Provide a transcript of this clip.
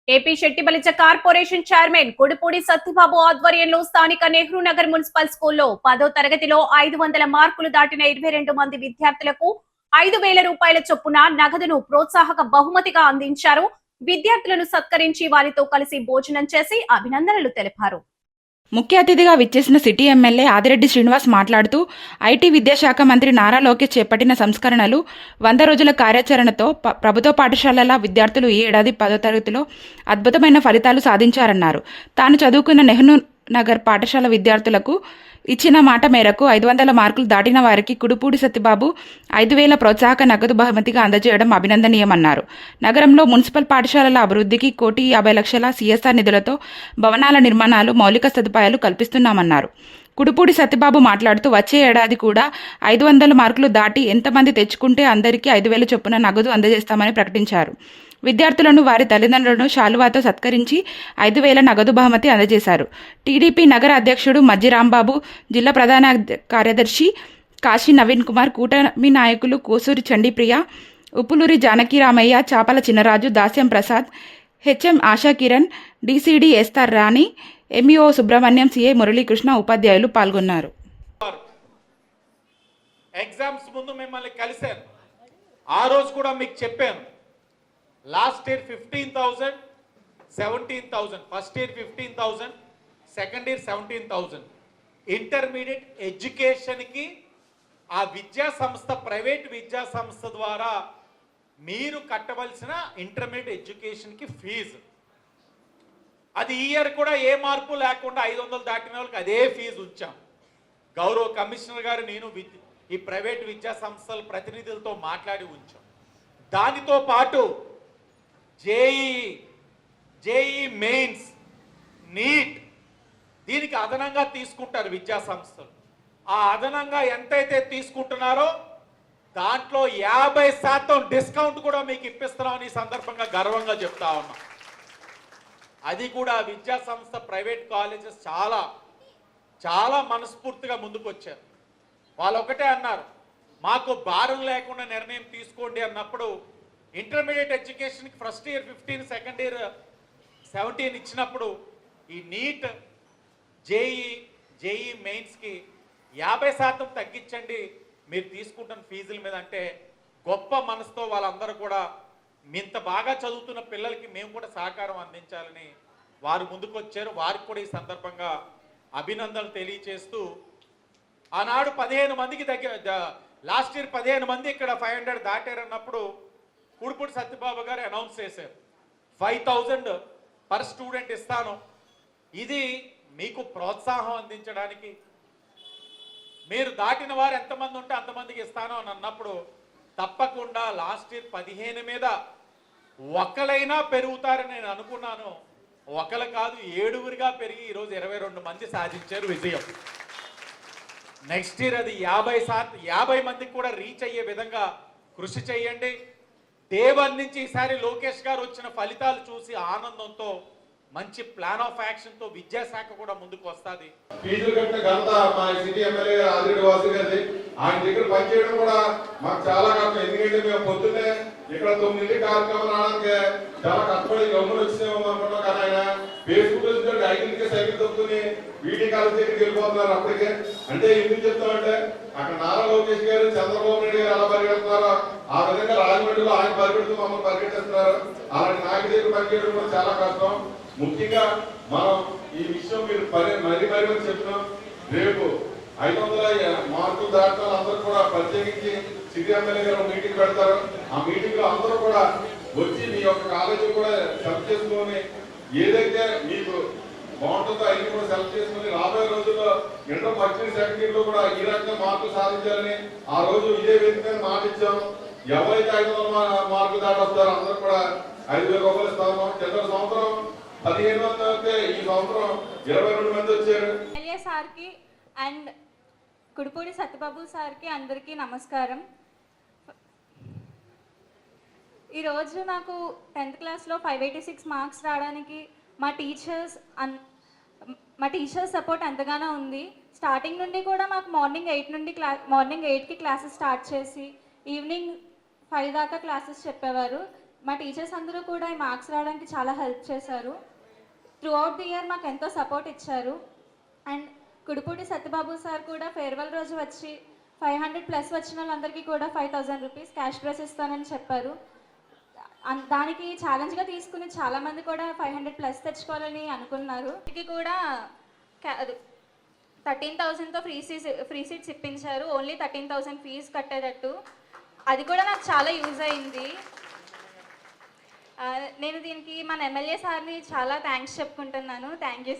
AP Settibalija corporation chairman Kodipudi Satyababu ఆధ్వర్యంలో స్థానిక Nehru Nagar municipal స్కూల్లో 10వ తరగతిలో 500 మార్కులు దాటిన 22 మంది విద్యార్థులకు 5,000 రూపాయల చొప్పున నగదును ప్రోత్సాహక బహుమతిగా అందించారు. విద్యార్థులను సత్కరించి వారితో కలిసి భోజనం చేసి అభినందనలు తెలిపారు. ముఖ్య అతిథిగా విచ్చేసిన సిటీ ఎమ్మెల్యే ఆదిరెడ్డి శ్రీనివాస్ మాట్లాడుతూ ఐటీ విద్యాశాఖ మంత్రి నారా లోకేష్ చేపట్టిన సంస్కరణలు 100 రోజుల కార్యాచరణతో ప్రభుత్వ పాఠశాలల విద్యార్థులు ఈ ఏడాది 10వ తరగతిలో అద్భుతమైన ఫలితాలు సాధించారన్నారు. తాను చదువుకున్న నెహ్రూ నగర్ పాఠశాల విద్యార్థులకు ఇచ్చిన మాట మేరకు 500 మార్కులు దాటిన వారికి కుడిపూడి సత్యబాబు 5,000 ప్రోత్సాహక నగదు బహుమతిగా అందజేయడం అభినందనీయమన్నారు. నగరంలో మున్సిపల్ పాఠశాలల అభివృద్ధికి 1,50,00,000 CSR నిధులతో భవనాల నిర్మాణాలు, మౌలిక సదుపాయాలు కల్పిస్తున్నామన్నారు. కుడిపూడి సత్యబాబు మాట్లాడుతూ వచ్చే ఏడాది కూడా 500 మార్కులు దాటి ఎంతమంది తెచ్చుకుంటే అందరికీ 5,000 చొప్పున నగదు అందజేస్తామని ప్రకటించారు. విద్యార్థులను వారి తల్లిదండ్రులను శాలువాతో సత్కరించి 5,000 నగదు బహుమతి అందజేశారు. టీడీపీ నగర అధ్యక్షుడు మజ్జి రాంబాబు, జిల్లా ప్రధాన కార్యదర్శి కాశీ నవీన్ కుమార్, కూటమి నాయకులు కోసూరి చండీప్రియ, ఉప్పులూరి జానకిరామయ్య, చాపల చిన్నరాజు, దాస్యం Prasad, HM ASHA Kiran, DCD Esther రాణి, ఎంఈఓ సుబ్రహ్మణ్యం, సిఐ మురళీకృష్ణ, ఉపాధ్యాయులు పాల్గొన్నారు. ఎగ్జామ్స్ ముందు మిమ్మల్ని కలిశాను. ఆ రోజు కూడా మీకు చెప్పాను, last year 15,000, 17,000, first year 15,000, second year 17,000. Intermediate ఎడ్యుకేషన్కి ఆ విద్యా సంస్థ, ప్రైవేట్ విద్యా సంస్థ ద్వారా మీరు కట్టవలసిన ఇంటర్మీడియట్ ఎడ్యుకేషన్కి ఫీజు, అది ఈ ఇయర్ కూడా ఏ మార్పు లేకుండా 500 దాటిన వాళ్ళకి అదే ఫీజు ఉంచాం. గౌరవ కమిషనర్ గారు, నేను ఈ ప్రైవేట్ విద్యా సంస్థల ప్రతినిధులతో మాట్లాడి ఉంచాం. దానితో పాటు జేఈ మెయిన్స్, నీట్, దీనికి అదనంగా తీసుకుంటారు విద్యా సంస్థలు. ఆ అదనంగా ఎంతైతే తీసుకుంటున్నారో దాంట్లో 50% డిస్కౌంట్ కూడా మీకు ఇప్పిస్తున్నామని ఈ సందర్భంగా గర్వంగా చెప్తా ఉన్నాం. అది కూడా విద్యా సంస్థ, ప్రైవేట్ కాలేజెస్ చాలా చాలా మనస్ఫూర్తిగా ముందుకు వచ్చారు. వాళ్ళు ఒకటే అన్నారు, మాకు భారం లేకుండా నిర్ణయం తీసుకోండి అన్నప్పుడు ఇంటర్మీడియట్ ఎడ్యుకేషన్కి ఫస్ట్ ఇయర్ 15, సెకండ్ ఇయర్ 17 ఇచ్చినప్పుడు ఈ నీట్, జేఈ మెయిన్స్కి 50% తగ్గించండి మీరు తీసుకుంటున్న ఫీజుల మీద అంటే గొప్ప మనసుతో వాళ్ళందరూ కూడా ఇంత బాగా చదువుతున్న పిల్లలకి మేము కూడా సహకారం అందించాలని వారు ముందుకు వచ్చారు. వారికి కూడా ఈ సందర్భంగా అభినందనలు తెలియచేస్తూ, ఆనాడు 15 మందికి లాస్ట్ ఇయర్ 15 మంది ఇక్కడ 500 దాటారన్నప్పుడు కుడిపూడి సత్యబాబు గారు అనౌన్స్ చేశారు, 5,000 పర్ స్టూడెంట్ ఇస్తాను, ఇది మీకు ప్రోత్సాహం అందించడానికి, మీరు దాటిన వారు ఎంతమంది ఉంటే అంతమందికి ఇస్తాను అని అన్నప్పుడు తప్పకుండా లాస్ట్ ఇయర్ 15 మీద ఒకరైనా పెరుగుతారని నేను అనుకున్నాను. ఒకరు కాదు, 7గురిగా పెరిగి ఈరోజు 22 మంది సాధించారు విజయం. నెక్స్ట్ ఇయర్ అది 50 మందికి కూడా రీచ్ అయ్యే విధంగా కృషి చేయండి. డే 1 నుంచి ఈసారి లోకేష్ గారు వచ్చిన ఫలితాలు చూసి ఆనందంతో మంచి ప్లాన్ ఆఫ్ యాక్షన్ తో విద్యాశాఖ కూడా ముందుకు వస్తుంది. ఫీజులు కట్టిన ఘనత మా సిటీ ఎమ్మెల్యే ఆదిరెడ్డి వాసు గారిది. ఆయన దగ్గర పనిచేయడం కూడా మాకు చాలా కష్టం. ఎందుకంటే మేము పొద్దున్నే ఇక్కడ 9 కార్యక్రమం రావడానికి చాలా కష్టపడి గమ్ములు వచ్చేమో అనుకుంటాం. కానీ ఆయన ఫేస్బుక్ లో 5కే సైకిల్ తొక్కుని వీటి కాలేజ్ దగ్గరికి వెళ్ళిపోతున్నారు. అప్పటికే అంటే ఎందుకు చెప్తామంటే అక్కడ నారా లోకేష్ గారు, చంద్రబాబు నాయుడు గారు ఎలా పరిగెడుతున్నారో ఆ విధంగా రాజమండ్రిలో ఆయన పరిగెడుతూ మమ్మల్ని పరిగెట్టిస్తున్నారు. అలాంటి నాయకు దగ్గర పనిచేయడం కూడా చాలా కష్టం. ముఖ్యంగా మనం ఈ విషయం మీరు మరీ చెప్తున్నాం, రేపు 500 మార్కులు దాటిన అందరూ కూడా ప్రత్యేకించి సిటీ ఎమ్మెల్యే గారు మీటింగ్ పెడతారు. ఆ మీటింగ్ లో అందరూ కూడా వచ్చి మీ యొక్క కాలేజీ కూడా సెలెక్ట్ చేసుకొని ఏదైతే మీకు బాగుంటుందో అన్ని కూడా సెలెక్ట్ చేసుకుని రాబోయే రోజుల్లో inter first year, second year లో కూడా ఈ రకంగా మార్కులు సాధించాలని ఆ రోజు ఇదే వేదిక మాట ఇచ్చాము. ఎవరైతే 500 మార్కులు దాటి వస్తారో అందరూ కూడా 5,000 రూపాయలు ఇస్తాము. కింద సంవత్సరం 15 మంది అయితే ఈ సంవత్సరం 22 మంది వచ్చారు. ఎమ్మెల్యే సార్కి అండ్ కుడిపూడి సత్యబాబు సార్కి అందరికీ నమస్కారం. ఈరోజు నాకు 10th క్లాస్లో 586 మార్క్స్ రావడానికి మా టీచర్స్ సపోర్ట్ ఎంతగానో ఉంది. స్టార్టింగ్ నుండి కూడా మాకు మార్నింగ్ 8కి క్లాసెస్ స్టార్ట్ చేసి ఈవినింగ్ 5 దాకా క్లాసెస్ చెప్పేవారు. మా టీచర్స్ అందరూ కూడా ఈ మార్క్స్ రావడానికి చాలా హెల్ప్ చేశారు. త్రూ అవుట్ ది ఇయర్ మాకు ఎంతో సపోర్ట్ ఇచ్చారు. అండ్ కుడిపూడి సత్యబాబు సార్ కూడా ఫేర్వెల్ రోజు వచ్చి 500+ వచ్చిన వాళ్ళందరికీ కూడా 5000 రూపీస్ క్యాష్ ప్రైజ్ ఇస్తానని చెప్పారు. దానికి ఛాలెంజ్గా తీసుకుని చాలామంది కూడా 500+ తెచ్చుకోవాలని అనుకున్నారు. ఇది కూడా 13,000తో ఫ్రీ సీట్స్ ఇప్పించారు. ఓన్లీ 13,000 ఫీజు కట్టేటట్టు. అది కూడా నాకు చాలా యూజ్ అయింది. నేను దీనికి మన ఎమ్మెల్యే సార్ని చాలా థ్యాంక్స్ చెప్పుకుంటున్నాను. Thank you.